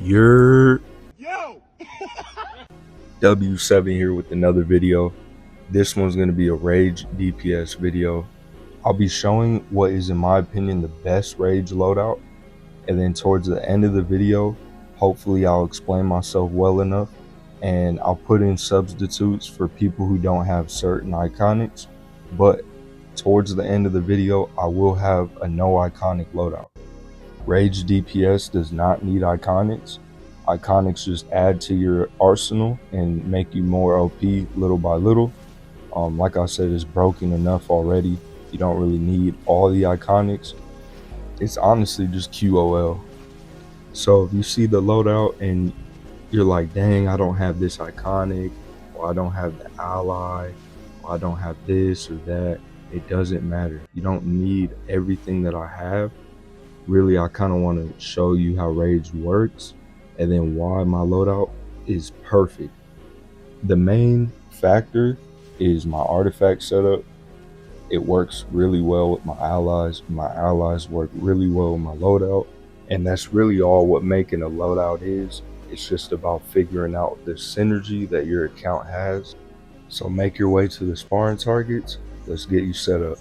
You're W7 here with another video. This one's going to be a Rage DPS video. I'll be showing what is, in my opinion, the best Rage loadout, and then towards the end of the video, hopefully I'll explain myself well enough and I'll put in substitutes for people who don't have certain iconics. But towards the end of the video, I will have a no iconic loadout. Rage DPS does not need iconics. Iconics just add to your arsenal and make you more OP little by little. Like I said, it's broken enough already. You don't really need all the iconics. It's honestly just QOL. So if you see the loadout and you're like, dang, I don't have this iconic, or I don't have the ally, or I don't have this or that, it doesn't matter. You don't need everything that I have. Really, I kind of want to show you how Rage works and then why my loadout is perfect. The main factor is my artifact setup. It works really well with my allies. My allies work really well with my loadout. And that's really all what making a loadout is. It's just about figuring out the synergy that your account has. So make your way to the sparring targets. Let's get you set up.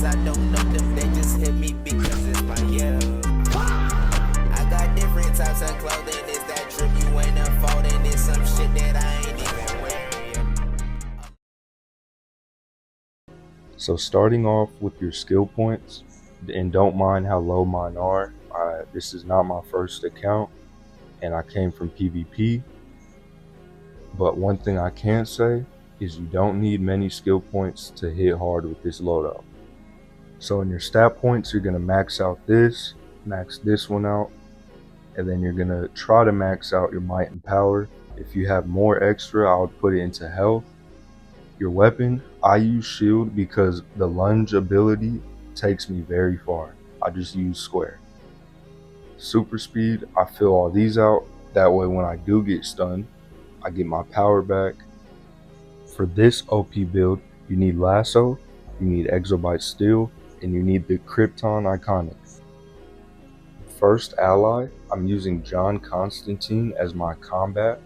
I don't know them, they just hit me because it's my yeah. I got different types of clothing, it's that drip you ain't unfolding, it's some shit that I ain't even wearing. So starting off with your skill points, and don't mind how low mine are. This is not my first account, and I came from PvP. But one thing I can say is you don't need many skill points to hit hard with this loadout. So in your stat points, you're gonna max this one out, and then you're gonna try to max out your might and power. If you have more extra, I would put it into health. Your weapon, I use shield because the lunge ability takes me very far. I just use square. Super speed, I fill all these out. That way when I do get stunned, I get my power back. For this OP build, you need lasso, you need exobyte steel, and you need the Krypton iconic. First ally, I'm using John Constantine as my combat.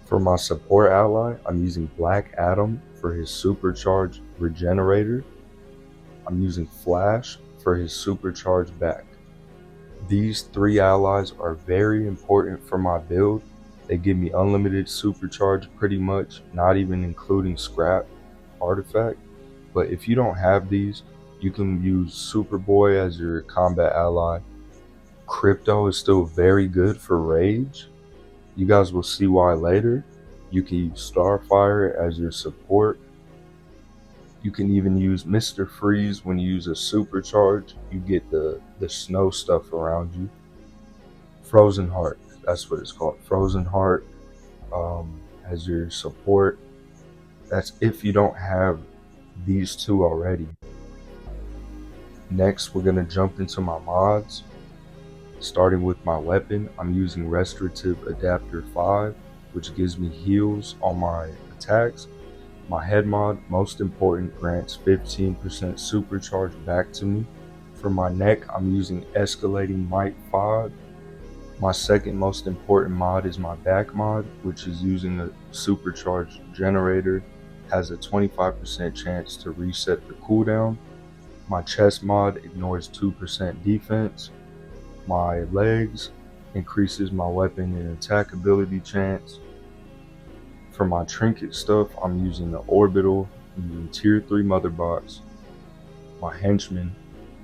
For my support ally, I'm using Black Adam for his supercharged regenerator. I'm using Flash for his supercharged back. These three allies are very important for my build. They give me unlimited supercharge pretty much, not even including scrap artifact. But if you don't have these, you can use Superboy as your combat ally. Crypto is still very good for Rage. You guys will see why later. You can use Starfire as your support. You can even use Mr. Freeze when you use a supercharge. You get the snow stuff around you. Frozen Heart, that's what it's called. Frozen Heart as your support. That's if you don't have these two already. Next, we're gonna jump into my mods. Starting with my weapon, I'm using Restorative Adapter 5, which gives me heals on my attacks. My head mod, most important, grants 15% supercharge back to me. For my neck, I'm using Escalating Might 5. My second most important mod is my back mod, which is using a supercharged generator. Has a 25% chance to reset the cooldown. My chest mod ignores 2% defense. My legs increases my weapon and attack ability chance. For my trinket stuff, I'm using the orbital, I'm using tier 3 mother box, my henchman,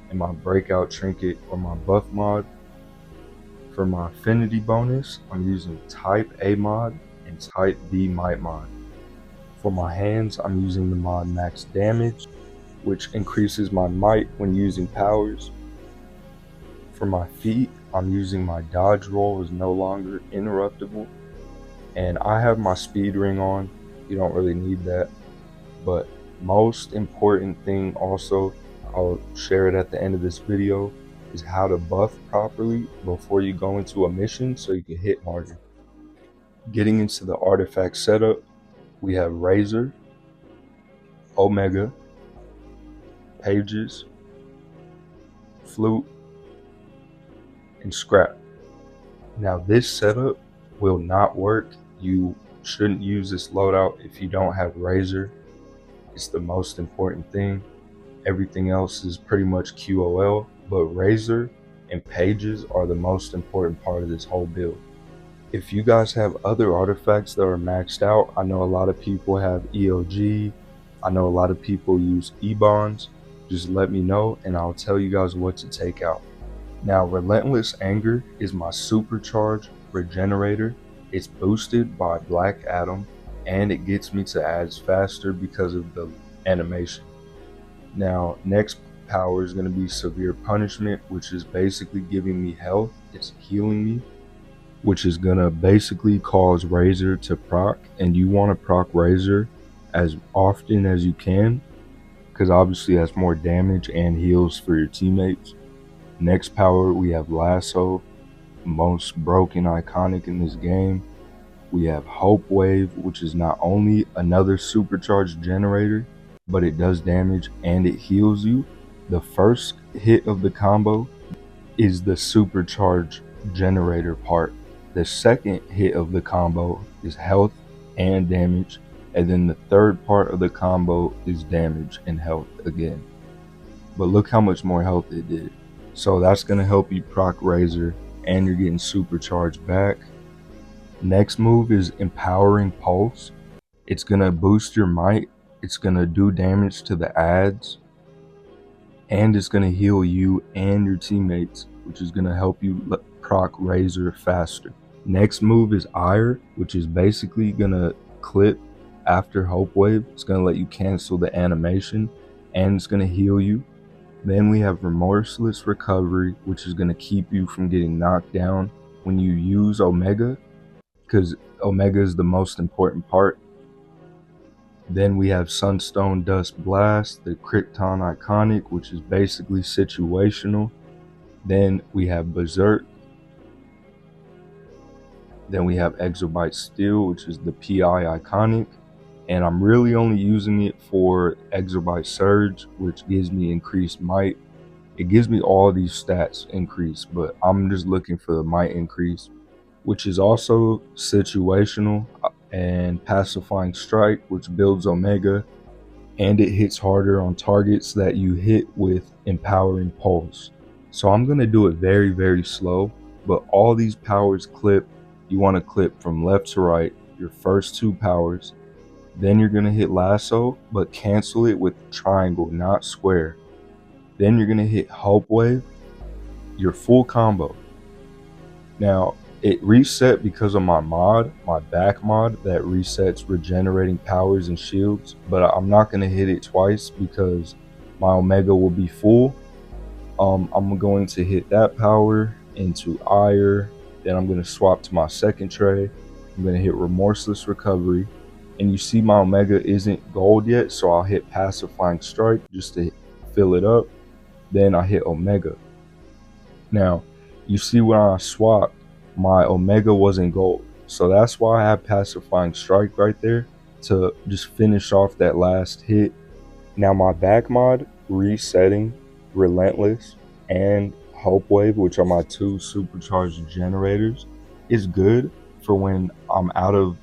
and my breakout trinket or my buff mod. For my affinity bonus, I'm using type A mod and type B might mod. For my hands, I'm using the mod max damage, which increases my might when using powers. For my feet, I'm using my dodge roll is no longer interruptible. And I have my speed ring on. You don't really need that. But most important thing also, I'll share it at the end of this video, is how to buff properly before you go into a mission so you can hit harder. Getting into the artifact setup, we have Razor, Omega, Pages, Flute, and Scrap. Now this setup will not work. You shouldn't use this loadout if you don't have Razor. It's the most important thing. Everything else is pretty much QOL, but Razor and Pages are the most important part of this whole build. If you guys have other artifacts that are maxed out, I know a lot of people have EOG, I know a lot of people use E-bonds, just let me know and I'll tell you guys what to take out. Now, Relentless Anger is my supercharge regenerator. It's boosted by Black Adam and it gets me to ads faster because of the animation. Now, next power is going to be Severe Punishment, which is basically giving me health. It's healing me, which is going to basically cause Razor to proc, and you want to proc Razor as often as you can because obviously that's more damage and heals for your teammates. Next power, we have Lasso, most broken iconic in this game. We have Hope Wave, which is not only another supercharged generator, but it does damage and it heals you. The first hit of the combo is the supercharged generator part. The second hit of the combo is health and damage, and then the third part of the combo is damage and health again. But look how much more health it did. So that's going to help you proc Razor and you're getting supercharged back. Next move is Empowering Pulse. It's going to boost your might, it's going to do damage to the ads, and it's going to heal you and your teammates, which is going to help you proc Razor faster. Next move is Ire, which is basically going to clip after Hope Wave. It's going to let you cancel the animation and it's going to heal you. Then we have Remorseless Recovery, which is going to keep you from getting knocked down when you use Omega, because Omega is the most important part. Then we have Sunstone Dust Blast, the Krypton iconic, which is basically situational. Then we have Berserk. Then we have Exobyte Steel, which is the PI iconic. And I'm really only using it for Exobyte Surge, which gives me increased might. It gives me all these stats increase, but I'm just looking for the might increase, which is also situational. And Pacifying Strike, which builds Omega, and it hits harder on targets that you hit with Empowering Pulse. So I'm going to do it very, very slow, but all these powers clip. You want to clip from left to right, your first two powers. Then you're going to hit Lasso, but cancel it with triangle, not square. Then you're going to hit Hope Wave, your full combo. Now, it reset because of my mod, my back mod that resets regenerating powers and shields, but I'm not going to hit it twice because my Omega will be full. I'm going to hit that power into Ire, then I'm going to swap to my second tray. I'm going to hit Remorseless Recovery, and you see my Omega isn't gold yet, so I'll hit Pacifying Strike just to fill it up. Then I hit Omega. Now, you see when I swapped, my Omega wasn't gold, so that's why I have Pacifying Strike right there to just finish off that last hit. Now my back mod, Resetting, Relentless, and Hope Wave, which are my two supercharged generators, is good for when I'm out of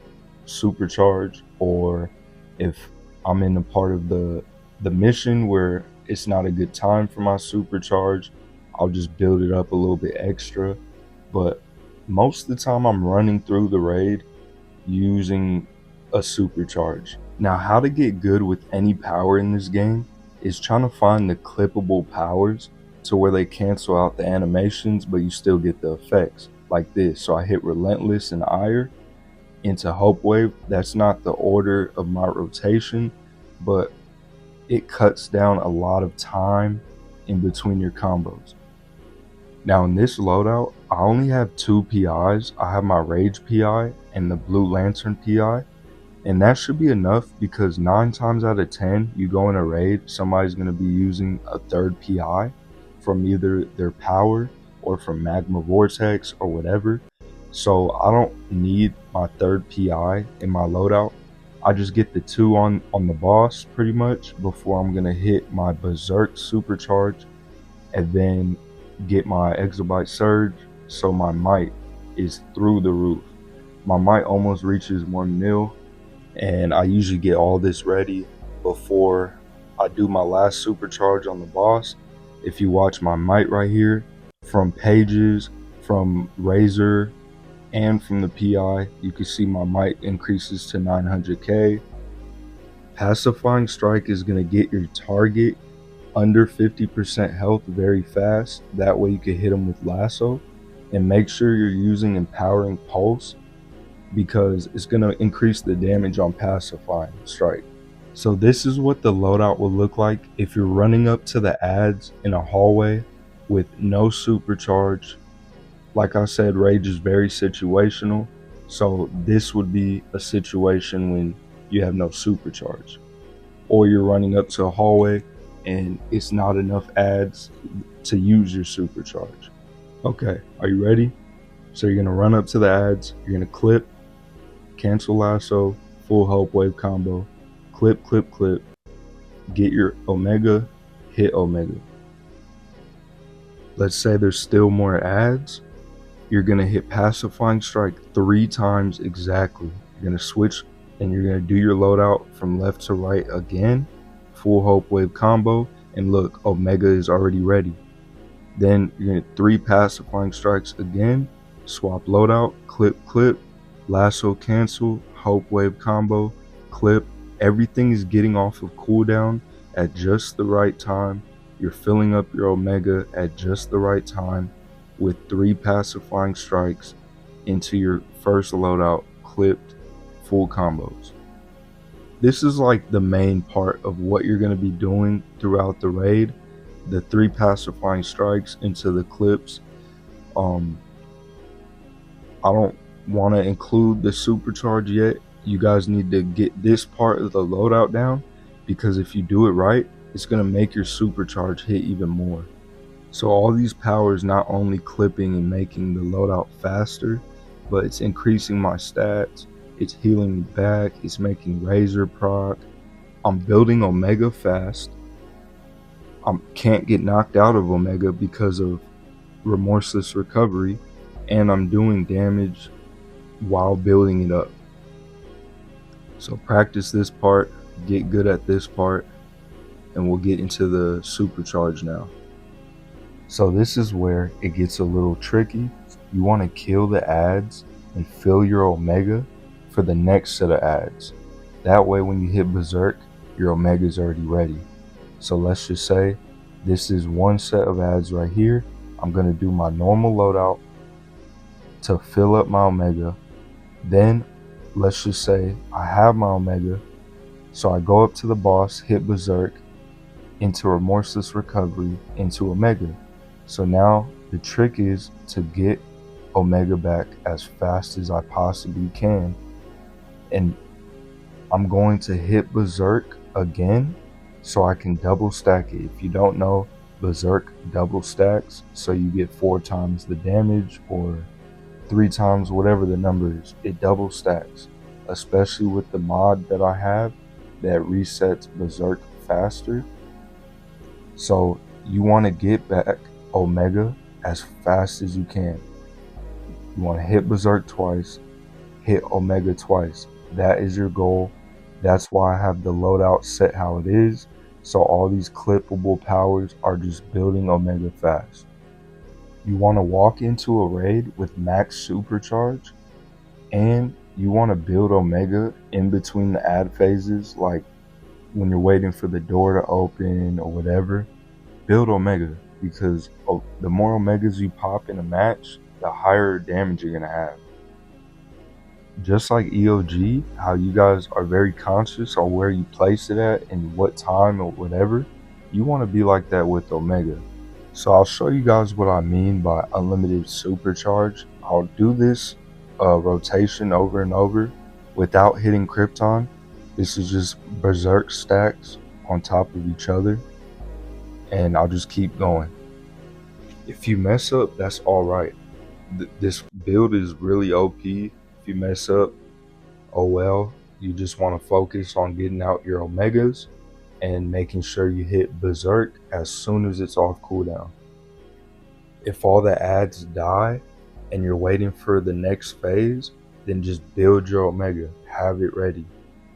supercharge, or if I'm in a part of the mission where it's not a good time for my supercharge, I'll just build it up a little bit extra. But most of the time I'm running through the raid using a supercharge. Now, how to get good with any power in this game is trying to find the clippable powers to where they cancel out the animations, but you still get the effects like this. So I hit Relentless and Ire into Hope Wave. That's not the order of my rotation, but it cuts down a lot of time in between your combos. Now in this loadout, I only have two PIs. I have my Rage PI and the Blue Lantern PI, and that should be enough because 9 times out of 10, you go in a raid, somebody's going to be using a third PI from either their power or from Magma Vortex or whatever. So I don't need my third PI in my loadout. I just get the 2 on the boss pretty much before I'm gonna hit my Berserk supercharge and then get my Exabyte Surge, so my might is through the roof. My might almost reaches 1 mil, and I usually get all this ready before I do my last supercharge on the boss. If you watch my might right here, from pages, from Razor, and from the PI, you can see my might increases to 900k. Pacifying Strike is going to get your target under 50% health very fast. That way you can hit them with lasso, and make sure you're using Empowering Pulse because it's going to increase the damage on Pacifying Strike. So this is what the loadout will look like if you're running up to the ads in a hallway with no supercharge. Like I said, rage is very situational, so this would be a situation when you have no supercharge, or you're running up to a hallway and it's not enough ads to use your supercharge. Okay, are you ready? So you're gonna run up to the ads, you're gonna clip, cancel lasso, full help wave combo, clip, clip, clip, get your Omega, hit Omega. Let's say there's still more ads. You're gonna hit Pacifying Strike 3 times exactly. You're gonna switch and you're gonna do your loadout from left to right again, full hope wave combo, and look, Omega is already ready. Then you're gonna 3 Pacifying Strikes again, swap loadout, clip, clip, lasso cancel, hope wave combo, clip. Everything is getting off of cooldown at just the right time. You're filling up your Omega at just the right time with 3 Pacifying Strikes into your first loadout, clipped, full combos. This is like the main part of what you're going to be doing throughout the raid. The 3 Pacifying Strikes into the clips. I don't want to include the supercharge yet. You guys need to get this part of the loadout down, because if you do it right, it's going to make your supercharge hit even more. So all these powers not only clipping and making the loadout faster, but it's increasing my stats, it's healing me back, it's making Razor proc. I'm building Omega fast. I can't get knocked out of Omega because of Remorseless Recovery, and I'm doing damage while building it up. So practice this part, get good at this part, and we'll get into the supercharge now. So this is where it gets a little tricky. You want to kill the ads and fill your Omega for the next set of ads. That way when you hit Berserk, your Omega is already ready. So let's just say this is one set of ads right here. I'm going to do my normal loadout to fill up my Omega. Then let's just say I have my Omega. So I go up to the boss, hit Berserk, into Remorseless Recovery, into Omega. So now the trick is to get Omega back as fast as I possibly can. And I'm going to hit Berserk again so I can double stack it. If you don't know, Berserk double stacks, so you get 4 times the damage or 3 times whatever the number is. It double stacks, especially with the mod that I have that resets Berserk faster. So you want to get back Omega as fast as you can. You want to hit Berserk twice, hit Omega twice. That is your goal. That's why I have the loadout set how it is, so all these clippable powers are just building Omega fast. You want to walk into a raid with max supercharge, and you want to build Omega in between the ad phases, like when you're waiting for the door to open or whatever. Build Omega, because the more Omegas you pop in a match, the higher damage you're going to have. Just like EOG, how you guys are very conscious on where you place it at and what time or whatever, you want to be like that with Omega. So I'll show you guys what I mean by unlimited supercharge. I'll do this rotation over and over without hitting Krypton. This is just Berserk stacks on top of each other, and I'll just keep going. If you mess up, that's alright. This build is really OP. If you mess up, oh well. You just want to focus on getting out your Omegas and making sure you hit Berserk as soon as it's off cooldown. If all the ads die and you're waiting for the next phase, then just build your Omega, have it ready.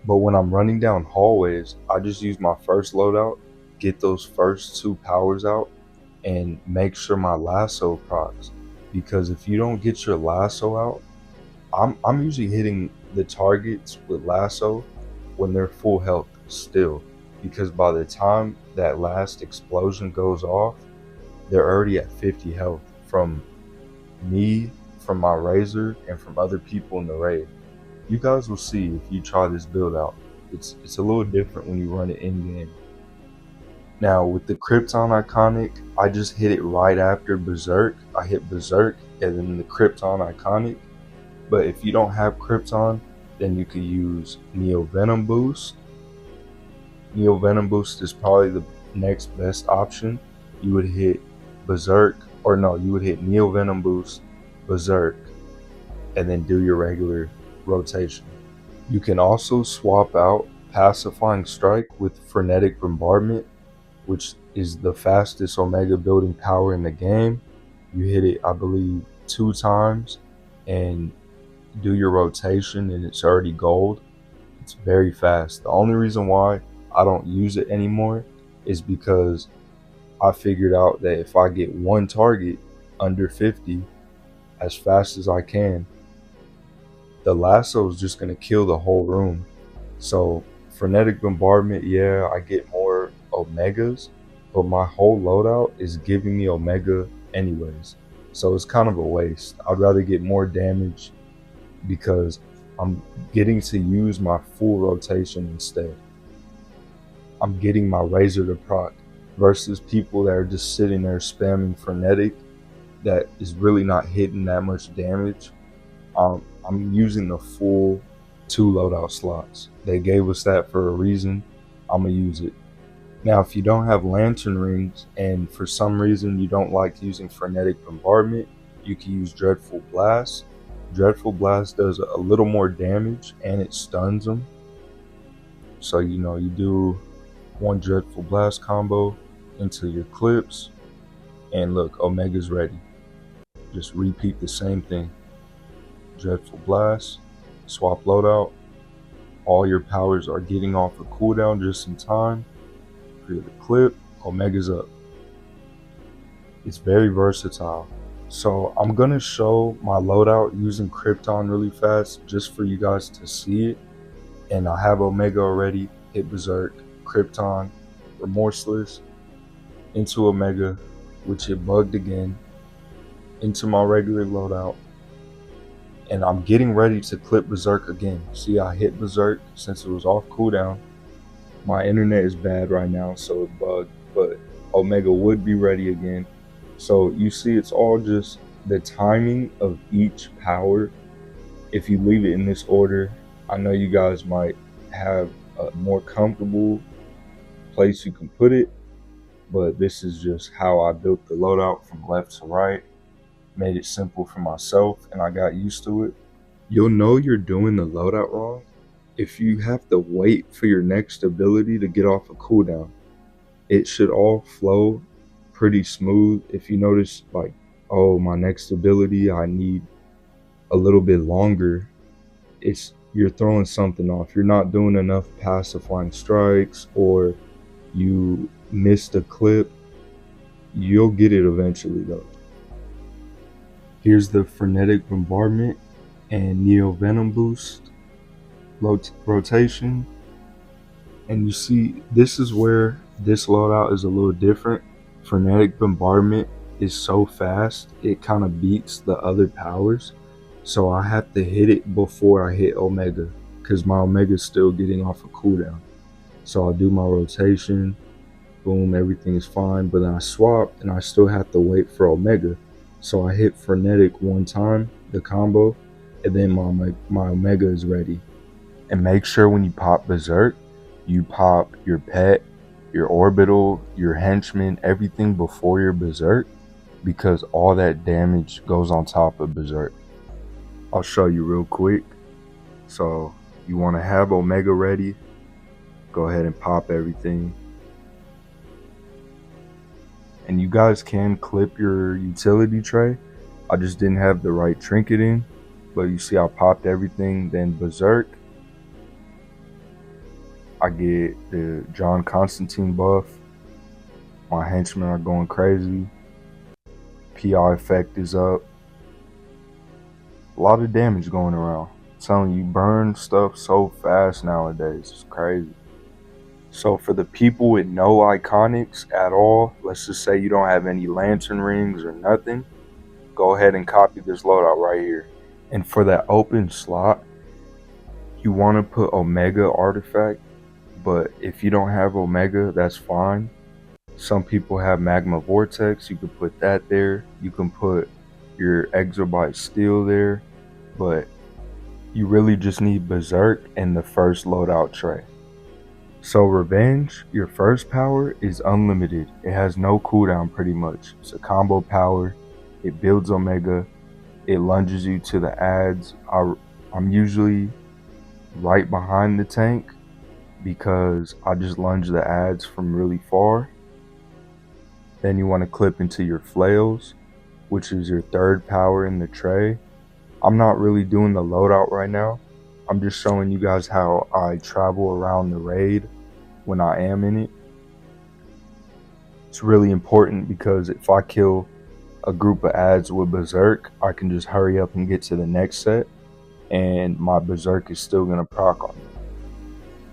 But when I'm running down hallways, I just use my first loadout, get those first 2 powers out, and make sure my lasso procs. Because if you don't get your lasso out, I'm usually hitting the targets with lasso when they're full health still. Because by the time that last explosion goes off, they're already at 50 health from me, from my razor, and from other people in the raid. You guys will see if you try this build out. It's a little different when you run it in game. Now with the Krypton iconic, I just hit it right after Berserk. I hit Berserk and then the Krypton iconic. But if you don't have Krypton, then you could use Neo Venom Boost. Neo Venom Boost is probably the next best option. You would hit Berserk, or no, you would hit Neo Venom Boost, Berserk, and then do your regular rotation. You can also swap out Pacifying Strike with Frenetic Bombardment, which is the fastest Omega building power in the game. You hit it, I believe, 2 times and do your rotation and it's already gold. It's very fast. The only reason why I don't use it anymore is because I figured out that if I get 1 target under 50 as fast as I can, the lasso is just going to kill the whole room. So Frenetic Bombardment, yeah, I get more Omegas, but my whole loadout is giving me Omega anyways. So it's kind of a waste. I'd rather get more damage because I'm getting to use my full rotation instead. I'm getting my razor to proc versus people that are just sitting there spamming Frenetic that is really not hitting that much damage. I'm using the full 2 loadout slots. They gave us that for a reason. I'm gonna use it. Now, if you don't have lantern rings and for some reason you don't like using Frenetic Bombardment, you can use Dreadful Blast. Dreadful Blast does a little more damage and it stuns them. So you do 1 Dreadful Blast combo into your clips, and look, Omega's ready. Just repeat the same thing. Dreadful Blast, swap loadout, all your powers are getting off a cooldown just in time. Create a clip, Omega's up. It's very versatile. So I'm gonna show my loadout using Krypton really fast just for you guys to see it. And I have Omega already, hit Berserk, Krypton, Remorseless, into Omega, which it bugged again, into my regular loadout. And I'm getting ready to clip Berserk again. See, I hit Berserk since it was off cooldown. My internet is bad right now, so it bugged, but Omega would be ready again. So you see, it's all just the timing of each power. If you leave it in this order, I know you guys might have a more comfortable place you can put it, but this is just how I built the loadout from left to right. Made it simple for myself and I got used to it. You'll know you're doing the loadout wrong if you have to wait for your next ability to get off a cooldown. It should all flow pretty smooth. If you notice, like, oh, my next ability, I need a little bit longer, you're throwing something off. You're not doing enough pacifying strikes, or you missed a clip. You'll get it eventually though. Here's the Frenetic Bombardment and Neo Venom Boost rotation. And you see, this is where this loadout is a little different. Frenetic Bombardment is so fast, it kind of beats the other powers. So I have to hit it before I hit Omega, because my Omega is still getting off a cooldown. So I'll do my rotation, boom, everything's fine. But then I swap and I still have to wait for Omega. So I hit Frenetic 1 time, the combo, and then my Omega is ready. And make sure when you pop Berserk, you pop your pet, your orbital, your henchman, everything before your Berserk. because all that damage goes on top of Berserk. I'll show you real quick. So you want to have Omega ready. Go ahead and pop everything. And you guys can clip your utility tray. I just didn't have the right trinket in. But you see I popped everything. Then Berserk, I get the John Constantine buff. My henchmen are going crazy. PI effect is up. A lot of damage going around. I'm telling you, burn stuff so fast nowadays. It's crazy. So for the people with no iconics at all, let's just say you don't have any lantern rings or nothing, go ahead and copy this loadout right here. And for that open slot, you want to put Omega artifact, but if you don't have Omega, that's fine. Some people have Magma Vortex, you can put that there. You can put your Exobyte Steel there, but you really just need Berserk and the first loadout tray. So Revenge, your first power is unlimited. It has no cooldown pretty much. It's a combo power. It builds Omega. It lunges you to the adds. I'm usually right behind the tank because I just lunge the adds from really far. Then you want to clip into your flails, which is your third power in the tray. I'm not really doing the loadout right now. I'm just showing you guys how I travel around the raid when I am in it. It's really important because if I kill a group of adds with Berserk, I can just hurry up and get to the next set, and my Berserk is still going to proc on me.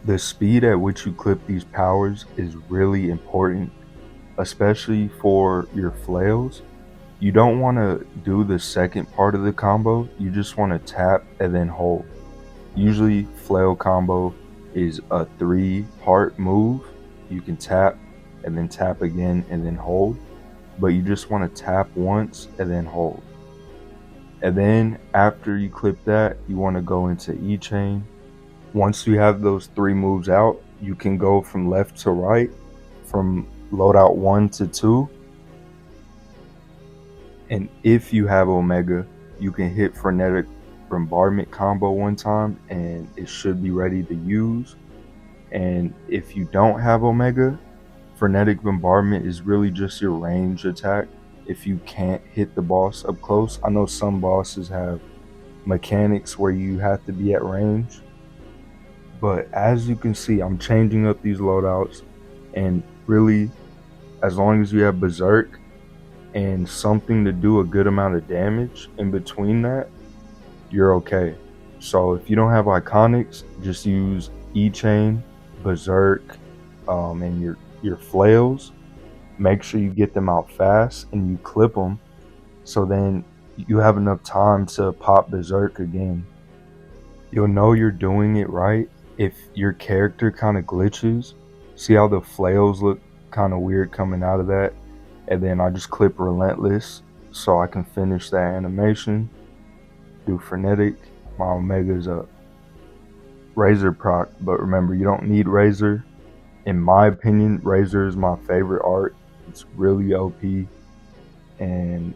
The speed at which you clip these powers is really important, especially for your flails. You don't want to do the second part of the combo. You just want to tap and then hold. Usually flail combo is a 3-part move. You can tap and then tap again and then hold, but you just want to tap once and then hold. And then after you clip that, you want to go into E-chain. Once you have those 3 moves out, you can go from left to right, from loadout 1 to 2. And if you have Omega, you can hit Frenetic Bombardment combo one time and it should be ready to use. And if you don't have Omega, Frenetic Bombardment is really just your range attack if you can't hit the boss up close. I know some bosses have mechanics where you have to be at range, but as you can see, I'm changing up these loadouts, and really, as long as you have Berserk and something to do a good amount of damage in between that, you're okay. So if you don't have iconics, just use E-chain, Berserk, and your flails. Make sure you get them out fast and you clip them, so then you have enough time to pop Berserk again. You'll know you're doing it right if your character kind of glitches. See how the flails look kind of weird coming out of that? And then I just clip Relentless so I can finish that animation. Do Frenetic, my Omega's up. Razor proc, but remember, you don't need Razor. In my opinion, Razor is my favorite art. It's really OP, and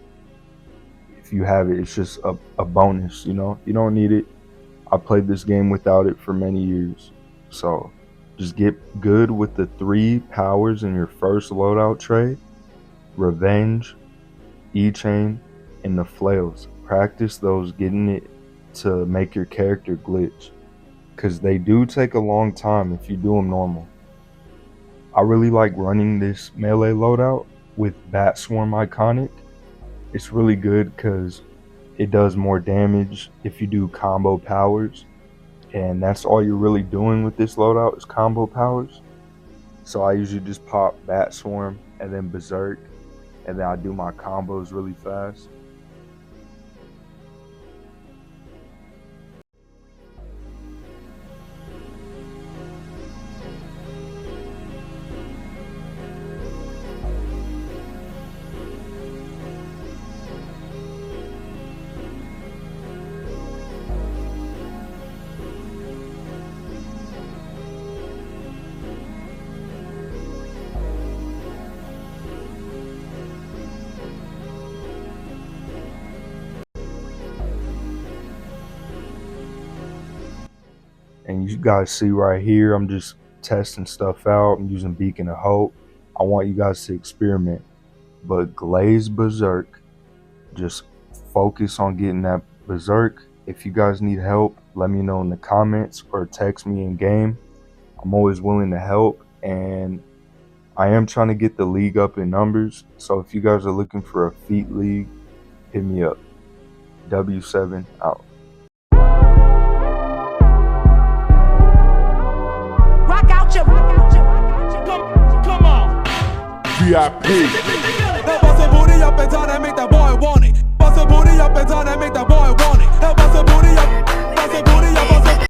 if you have it, it's just a bonus, you know? You don't need it. I played this game without it for many years. So just get good with the 3 powers in your first loadout tray: Revenge, E-chain, and the flails. Practice those, getting it to make your character glitch, because they do take a long time if you do them normal. I really like running this melee loadout with Bat Swarm iconic. It's really good because it does more damage if you do combo powers, and that's all you're really doing with this loadout is combo powers. So I usually just pop Bat Swarm and then Berserk, and then I do my combos really fast. And you guys see right here, I'm just testing stuff out. I'm using Beacon of Hope. I want you guys to experiment. But glaze Berserk, just focus on getting that Berserk. If you guys need help, let me know in the comments or text me in game. I'm always willing to help, and I am trying to get the league up in numbers. So if you guys are looking for a feat league, hit me up. W7 out. Come on. VIP. Now bust a booty up and down and make that boy want it. Bust a booty up and down and make that boy want it.